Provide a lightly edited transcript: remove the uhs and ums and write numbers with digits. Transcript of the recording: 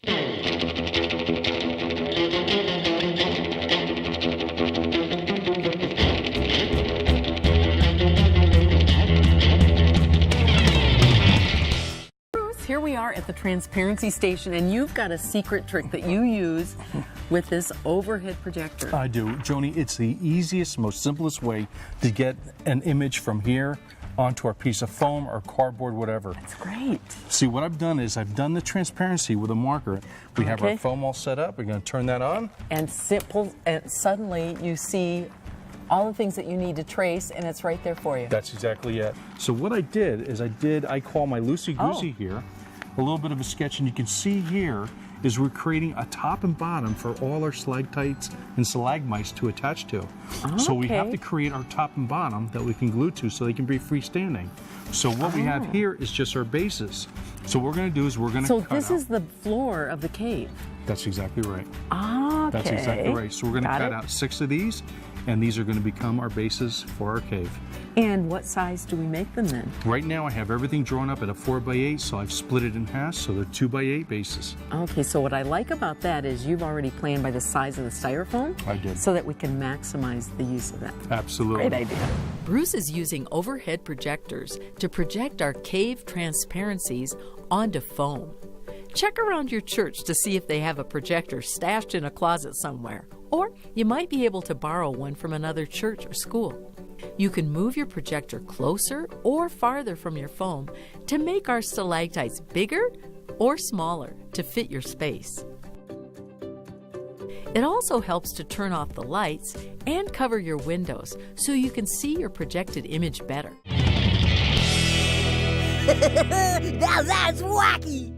Here we are at the transparency station, and you've got a secret trick that you use with this overhead projector. I do. Joni, it's the easiest, most simplest way to get an image from here onto our piece of foam or cardboard, whatever. That's great. See, what I've done is I've done the transparency with a marker. We have our foam all set up. We're going to turn that on. And simple, and suddenly you see all the things that you need to trace, and it's right there for you. That's exactly it. So what I did is I call my loosey-goosey here, a little bit of a sketch, and you can see here is we're creating a top and bottom for all our stalactites and stalagmites to attach to. So we have to create our top and bottom that we can glue to so they can be freestanding. So what we have here is just our bases. So what we're going to do is we're going to So this is the floor of the cave. That's exactly right. Okay. That's exactly right. So we're going to cut out 6 of these, and these are going to become our bases for our cave. And what size do we make them then? Right now I have everything drawn up at a 4x8, so I've split it in half, so they're 2x8 bases. Okay, so what I like about that is you've already planned by the size of the styrofoam. I did. So that we can maximize the use of that. Absolutely. Great idea. Bruce is using overhead projectors to project our cave transparencies onto foam. Check around your church to see if they have a projector stashed in a closet somewhere, or you might be able to borrow one from another church or school. You can move your projector closer or farther from your foam to make our stalactites bigger or smaller to fit your space. It also helps to turn off the lights and cover your windows so you can see your projected image better. Now that's wacky!